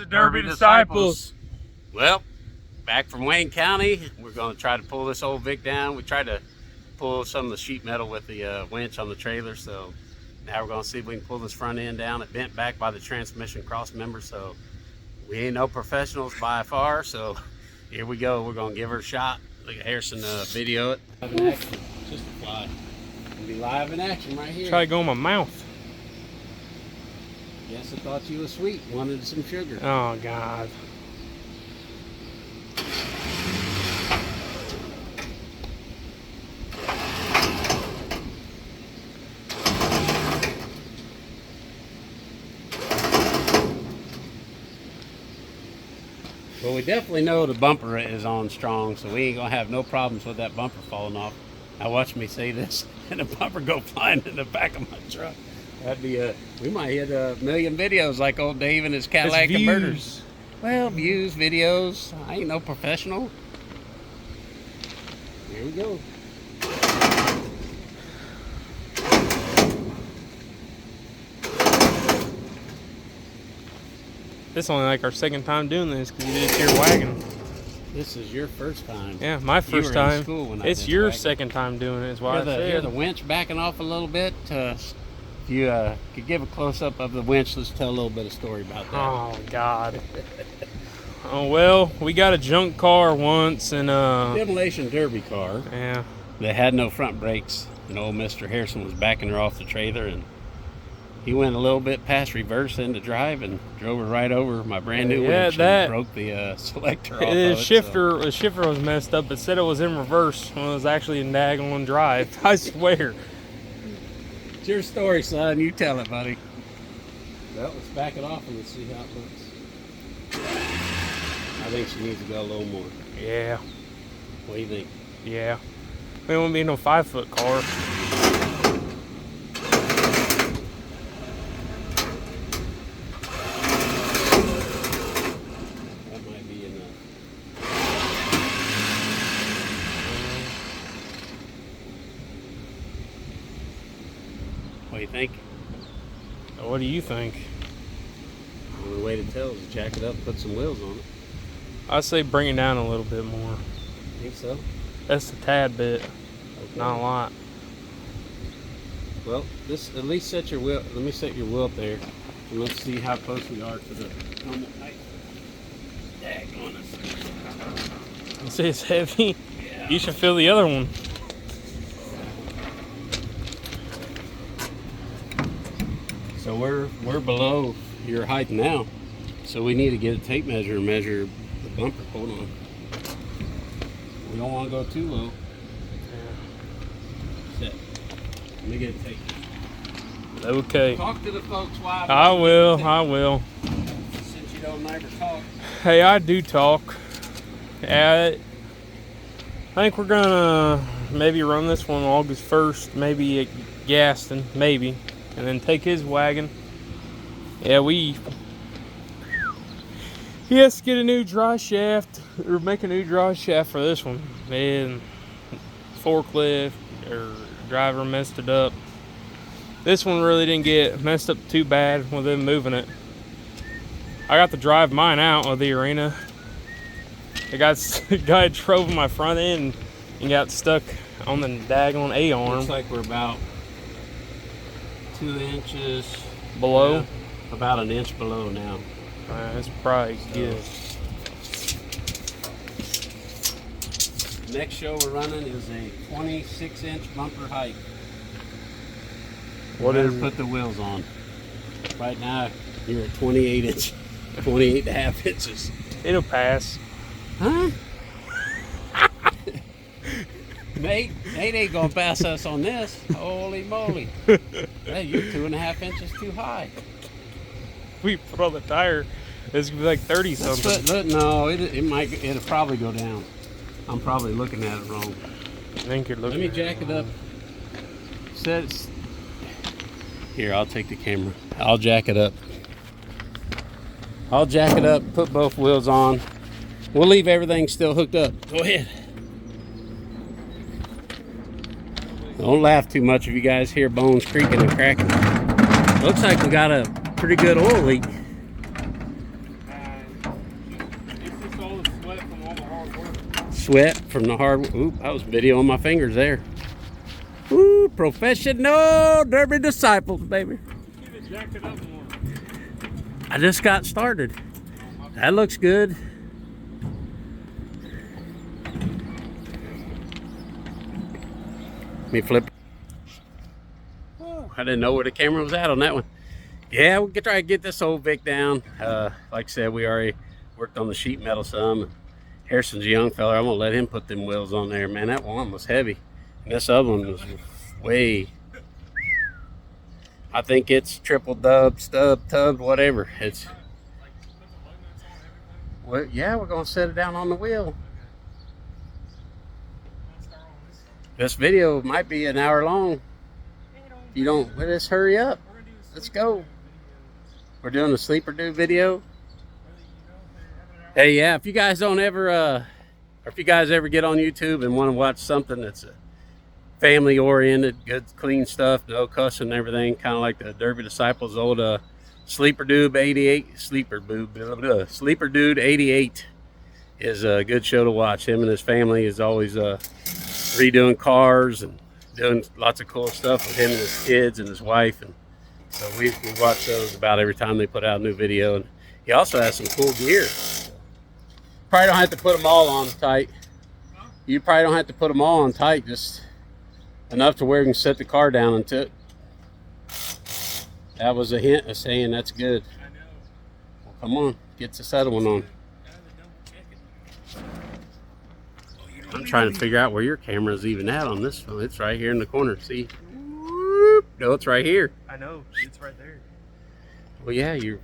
the Derby Disciples. Well, back from Wayne County, we're going to try to pull this old Vic down. We tried to pull some of the sheet metal with the winch on the trailer, so now we're going to see if we can pull this front end down. It bent back by the transmission cross member, so we ain't no professionals by far, so here we go. We're going to give her a shot. Look at Harrison video it. Live in action. Just a fly. It'll be live in action right here. Try to go in my mouth. Guess I thought you was sweet. Wanted some sugar. Oh, God. Well, we definitely know the bumper is on strong, so we ain't gonna have no problems with that bumper falling off. Now watch me say this, and the bumper go flying in the back of my truck. That'd be we might hit a million videos like old Dave and his Cadillac Converters. Well, views, videos. I ain't no professional. Here we go. This is only like our second time doing this because you did it to your wagon. This is your first time. Yeah, my first time. It's your second time doing it, is why I said. Hear the winch backing off a little bit. If you could give a close-up of the winch, let's tell a little bit of story about that. Oh, God. Oh, well, we got a junk car once, and Demolition Derby car. Yeah. They had no front brakes, and old Mr. Harrison was backing her off the trailer, and he went a little bit past reverse into drive and drove her right over my brand new winch and broke the selector off the shifter. The shifter was messed up. It said it was in reverse when it was actually in diagonal drive. I swear. It's your story, son. You tell it, buddy. Well, let's back it off and let's see how it looks. I think she needs to go a little more. Yeah. What do you think? Yeah. We won't be no 5-foot car. What do you think? What do you think? The only way to tell is to jack it up and put some wheels on it. I say bring it down a little bit more. Think so? That's a tad bit. Okay. Not a lot. Well, this at least set your wheel. Let me set your wheel up there, and let's see how close we are to the helmet height. Daggone us. You say it's heavy? Yeah. You should feel the other one. So we're below your height now, so we need to get a tape measure and measure the bumper. Hold on. We don't want to go too low. Set. Let me get a tape. Okay. Talk to the folks while I will. Since you don't never talk. Hey, I do talk. I think we're gonna maybe run this one August 1st, maybe at Gaston, maybe. And then take his wagon. Yeah, he has to get a new dry shaft, or make a new dry shaft for this one. And forklift or driver messed it up. This one really didn't get messed up too bad with them moving it. I got to drive mine out of the arena. The guy drove my front end and got stuck on the daggone A-arm. Looks like we're about 2 inches below. Yeah, about an inch below now. That's probably good. Next show we're running is a 26-inch bumper height. What is it? Put the wheels on. Right now you're at 28 inches, 28 and a half inches. It'll pass. Huh? Nate ain't gonna pass us on this. Holy moly. Hey, you're 2.5 inches too high. We put on the tire, it's gonna be like 30 something. No, it'll probably go down. I'm probably looking at it wrong. I think you're looking. Let me jack it up. Here, I'll take the camera. I'll jack it up. Put both wheels on. We'll leave everything still hooked up. Go ahead. Don't laugh too much if you guys hear bones creaking and cracking. Looks like we got a pretty good oil leak. Sweat from the hard. Oop, I was videoing my fingers there. Ooh, professional Derby disciples, baby. Jack it up more. I just got started. That looks good. Let me flip. Ooh, I didn't know where the camera was at on that one. Yeah, we'll try to get this old Vic down. Like I said, we already worked on the sheet metal some. Harrison's a young fella. I'm gonna let him put them wheels on there. Man, that one was heavy. And this other one was way. I think it's triple dub, stub, tubbed, whatever. It's. Well, yeah, we're gonna set it down on the wheel. This video might be an hour long. If you don't, let us hurry up. Let's go. We're doing a sleeper dude video. Hey, yeah, if you guys don't ever, or if you guys ever get on YouTube and want to watch something that's family oriented, good, clean stuff, no cussing and everything, kind of like the Derby Disciples old Sleeper Dude 88, Sleeper Dude 88 is a good show to watch. Him and his family is always redoing cars and doing lots of cool stuff with him and his kids and his wife. And so we watch those about every time they put out a new video. And he also has some cool gear. Probably don't have to put them all on tight. You probably don't have to put them all on tight, just enough to where you can set the car down into it. That was a hint of saying that's good. Well, come on, get this other one on. I'm trying to figure out where your camera is even at on this one. It's right here in the corner. See? Whoop. No, it's right here. I know. It's right there. Well, yeah, you're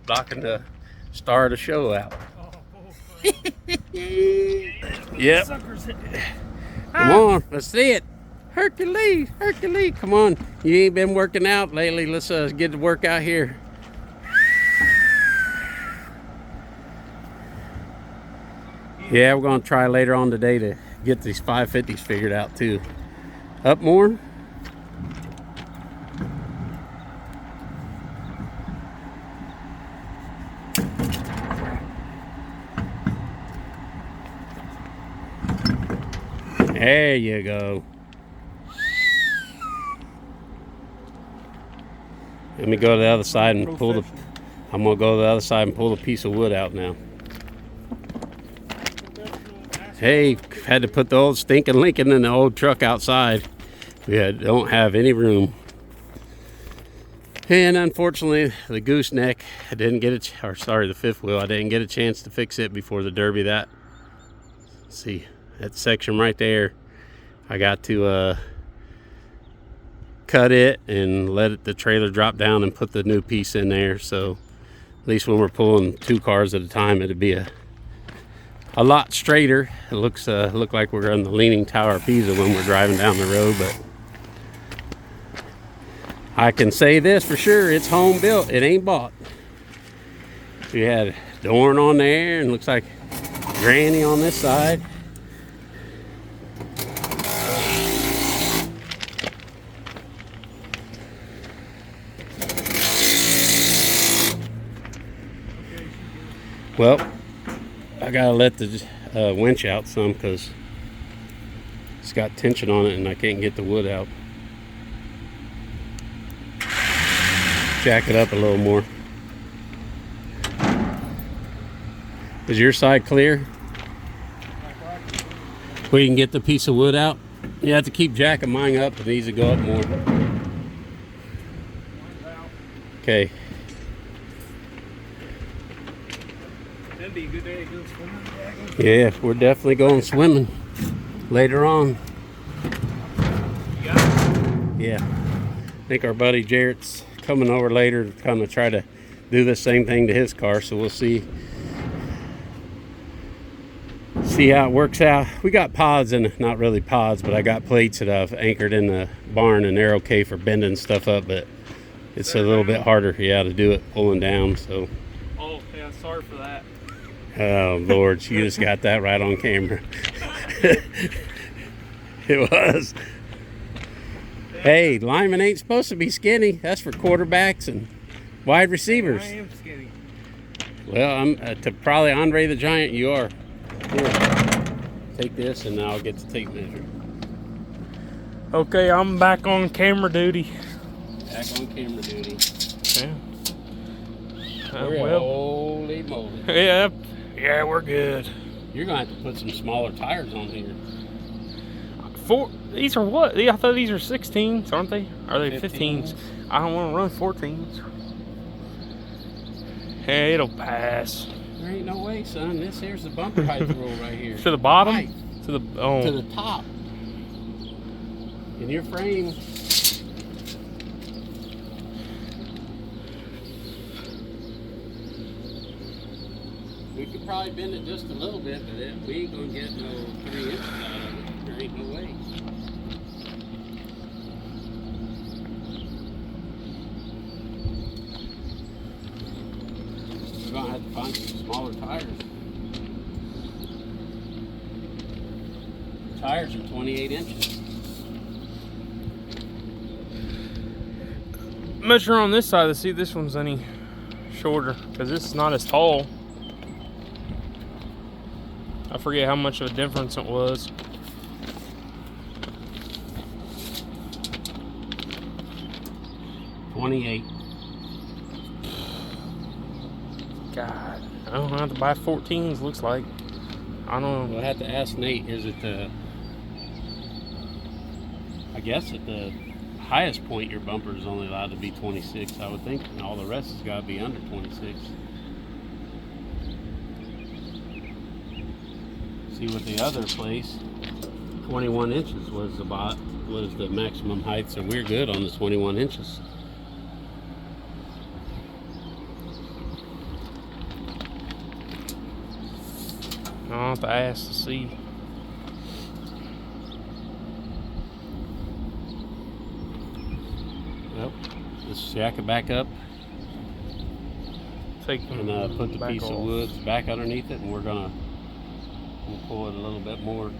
blocking the star of the show out. Yep. Come on, let's see it. Hercules, Hercules, come on. You ain't been working out lately. Let's get to work out here. Yeah, we're gonna try later on today to get these 550s figured out too. Up more. There you go. Let me go to the other side and pull the. I'm gonna go to the other side and pull the piece of wood out now. Hey, had to put the old stinking Lincoln in the old truck outside. We don't have any room. And unfortunately, the gooseneck, I didn't get it, or sorry, the fifth wheel, I didn't get a chance to fix it before the Derby. That, see, that section right there, I got to cut it and let the trailer drop down and put the new piece in there. So at least when we're pulling two cars at a time, it'd be a lot straighter. It looks look like we're on the Leaning Tower of Pisa when we're driving down the road, but I can say this for sure, it's home built, it ain't bought. We had Dorn on there and looks like Granny on this side. Well, I gotta let the winch out some because it's got tension on it and I can't get the wood out. Jack it up a little more. Is your side clear? We can get the piece of wood out. You have to keep jacking mine up. It needs to go up more. Okay. That'd be a good day to go swimming. Yeah, we're definitely going swimming later on. You got it? Yeah. I think our buddy Jarrett's coming over later to kind of try to do the same thing to his car, so we'll see how it works out. We got pods in, not really pods, but I got plates that I've anchored in the barn and they're okay for bending stuff up, but it's a little bit harder, yeah, to do it pulling down. So oh yeah, sorry for that. Oh Lord, you just got that right on camera. It was. Hey, linemen ain't supposed to be skinny. That's for quarterbacks and wide receivers. I am skinny. Well, I'm to probably Andre the Giant. You are. take this and I'll get the tape measure. Okay, I'm back on camera duty. Back on camera duty. Yeah. Holy moly. Yeah, we're good. You're gonna have to put some smaller tires on here. These are what? I thought these are 16s, aren't they? Are they 15s? 15s. I don't want to run 14s. Hey, it'll pass. There ain't no way, son. This here's the bumper height rule right here. To the bottom? Height. To the To the top. In your frame. We could probably bend it just a little bit, but we ain't gonna get no 3 inches out of it. There ain't no way. We're gonna have to find some smaller tires. The tires are 28 inches. measure on this side to see if this one's any shorter, because this is not as tall. I forget how much of a difference it was. $28. God, I don't have to buy 14s. Looks like I don't know. We'll have to ask Nate. Is it the? I guess at the highest point, your bumper is only allowed to be 26. I would think, and all the rest has got to be under 26. See what the other place, 21 inches was the maximum height. So we're good on the 21 inches. I'll have to ask to see. Well, let's jack it back up Take and put the back piece of off. wood back underneath it, and we'll pull it a little bit more.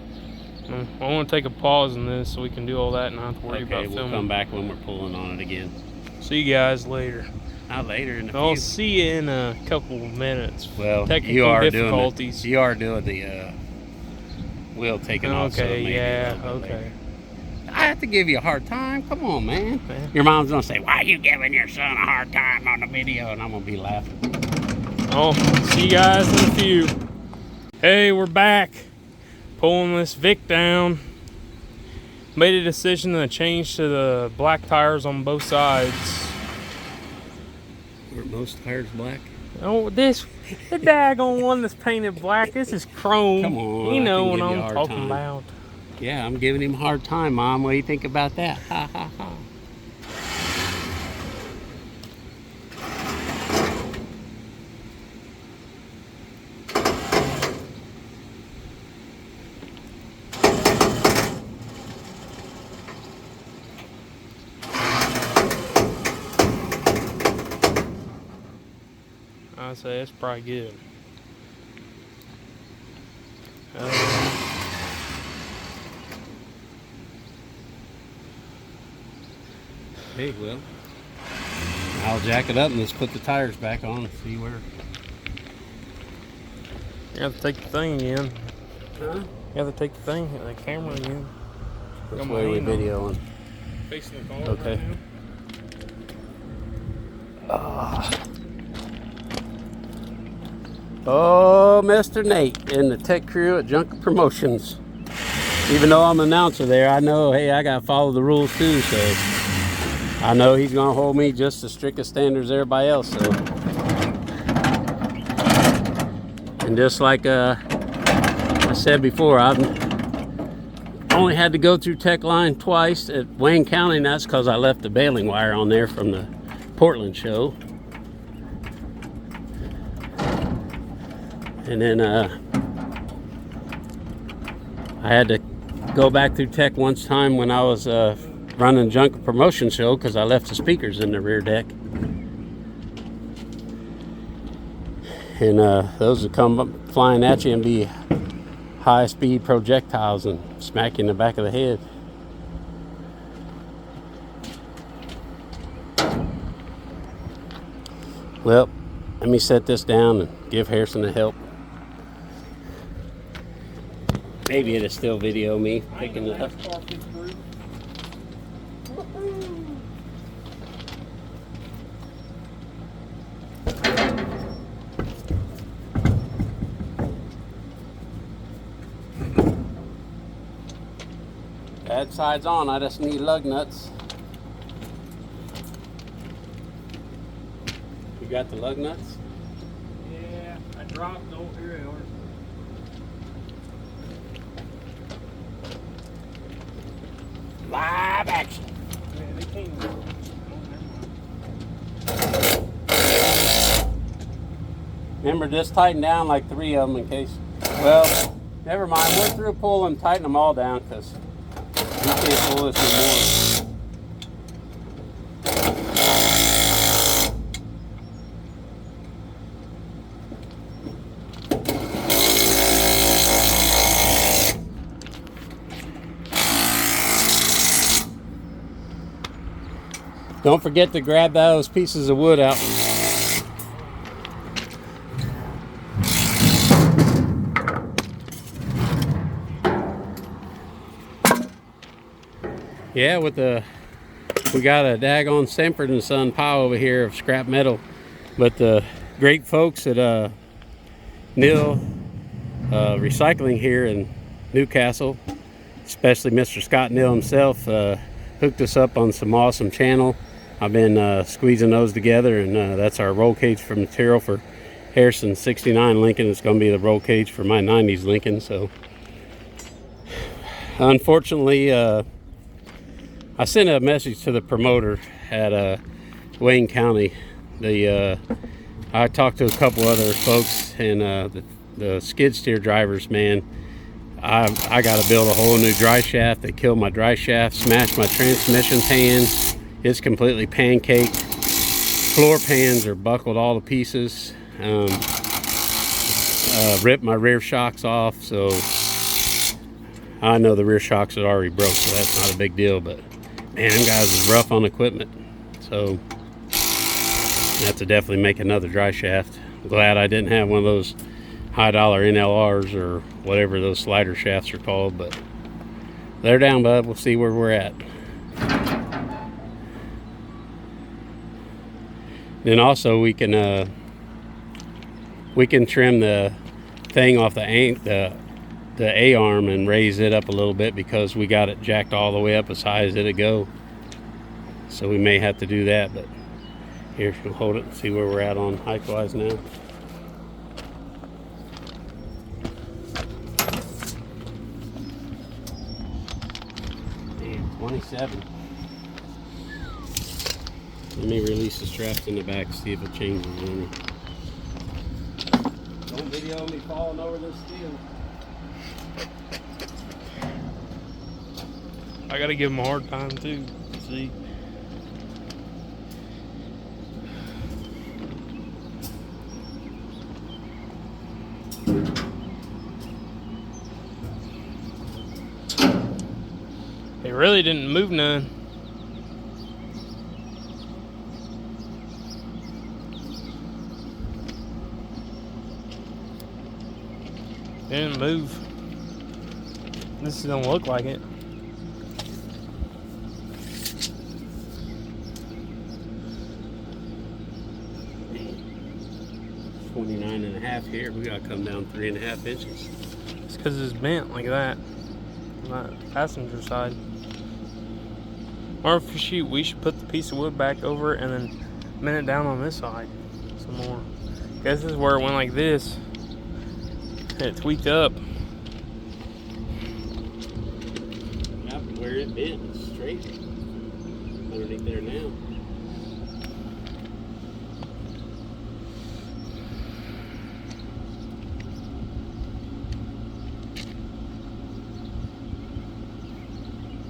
I want to take a pause in this so we can do all that and not have to worry Okay, about we'll filming. come back when we're pulling on it again. See you guys later. Not later in a I'll few. see you in a couple minutes. Well, Technical you are difficulties. doing the wheel taking off. So Okay, maybe a yeah, little bit okay. later. I have to give you a hard time. Come on, man. Yeah. Your mom's gonna say, "Why are you giving your son a hard time on the video?" And I'm gonna be laughing. Oh, see you guys in a few. Hey, we're back. Pulling this Vic down. Made a decision to change to the black tires on both sides. Were most tires black? Oh, the daggone one that's painted black. This is chrome. Come on, You I know can what give you a I'm hard talking time. about. Yeah, I'm giving him a hard time, Mom. What do you think about that? Ha ha ha. I'd say it's probably good. Hey, well, I'll jack it up and let's put the tires back on and see where. You have to take the thing again. Huh? You have to take the thing, the camera again. Which Got my way we hand on it. videoing? Facing the car. Okay. Right now. Oh, Mr. Nate and the tech crew at Junker Promotions. Even though I'm an announcer there, I know, hey, I gotta follow the rules too, so I know he's gonna hold me just as strict as standards as everybody else, so. And just like I said before, I've only had to go through Tech Line twice at Wayne County, and that's because I left the baling wire on there from the Portland show. And then I had to go back through Tech once time when I was running Junker Promotion show because I left the speakers in the rear deck. And those would come up flying at you and be high-speed projectiles and smack you in the back of the head. Well, let me set this down and give Harrison a help. Maybe it'll still video me picking it up. That side's on, I just need lug nuts. You got the lug nuts? Yeah, I dropped over here. Live action. Man, they came. Remember, just tighten down like 3 of them in case. Well, never mind. We're through pulling, tighten them all down because we can't pull this anymore. Don't forget to grab those pieces of wood out. Yeah, we got a daggone Sanford and Son pile over here of scrap metal, but the great folks at Neil Recycling here in Newcastle, especially Mr. Scott Neal himself, hooked us up on some awesome channel. I've been squeezing those together, and that's our roll cage for material for Harrison 69 Lincoln. It's going to be the roll cage for my 90s Lincoln. So unfortunately, I sent a message to the promoter at Wayne County. I talked to a couple other folks, and the skid steer drivers, man, I got to build a whole new dry shaft. They killed my dry shaft, smashed my transmission pan. It's completely pancaked. Floor pans are buckled all to pieces. Ripped my rear shocks off, so I know the rear shocks are already broke, so that's not a big deal, but man, them guys is rough on equipment. So I have to definitely make another dry shaft. Glad I didn't have one of those high dollar NLRs or whatever those slider shafts are called, but they're down, bud. We'll see where we're at. Then also we can trim the thing off the A-arm and raise it up a little bit because we got it jacked all the way up as high as it'll go. So we may have to do that, but here, we'll hold it and see where we're at on height-wise now. Man, 27. Let me release the straps in the back, see if it changes any. Don't video me falling over this steel. I gotta give him a hard time too. See. It really didn't move none. It didn't move. This don't look like it. .29.5 here. We gotta come down 3.5 inches. It's because it's bent like that on that passenger side. Or if we should put the piece of wood back over it and then bend it down on this side some more. Guess this is where it went like this. It tweaked up. Yep, where it bent, it's straight underneath there now.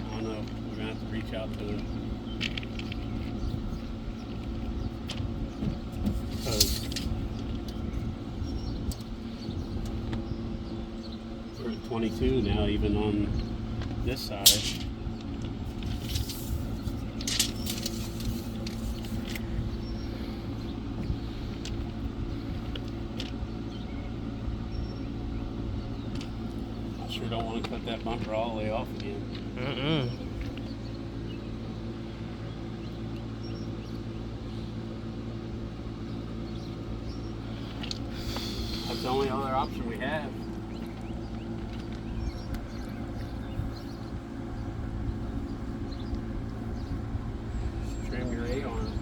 I don't know. We're gonna have to reach out to him. We're at 22 now, even on this side. Sure don't want to cut that bumper all the way off again. That's the only other option we have. Just trim your A-arm.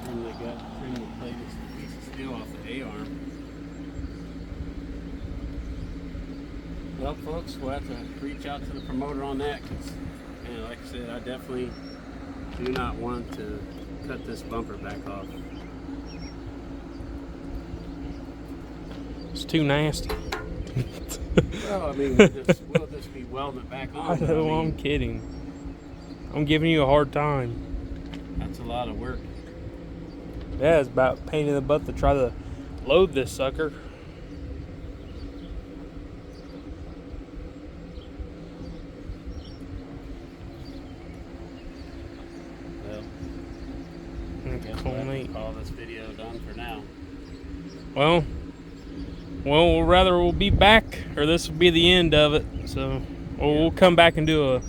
Trim the plate, piece of steel off the A-arm. Well, folks, we'll have to reach out to the promoter on that because, like I said, I definitely do not want to cut this bumper back off. It's too nasty. Well, I mean, we'll just be welding it back on. I know, I'm kidding. I'm giving you a hard time. That's a lot of work. Yeah, it's about a pain in the butt to try to load this sucker. Well, Okay, we'll have to call this video done for now. Well, we'll be back, or this will be the end of it. So, we'll come back and do a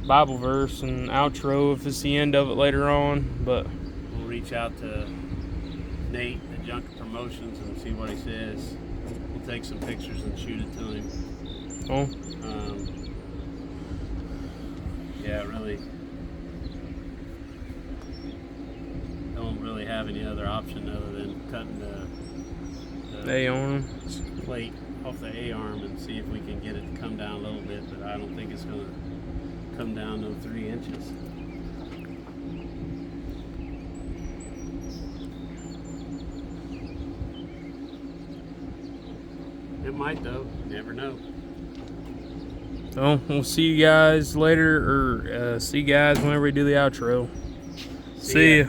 Bible verse and outro if it's the end of it later on. But we'll reach out to Nate at Junker Promotions and see what he says. We'll take some pictures and shoot it to him. oh, Yeah, really don't really have any other option other than cutting the A-arm. plate off the A-arm and see if we can get it to come down a little bit, but I don't think it's going to come down to 3 inches. It might though, you never know. So, we'll see you guys later, or see you guys whenever we do the outro. See ya.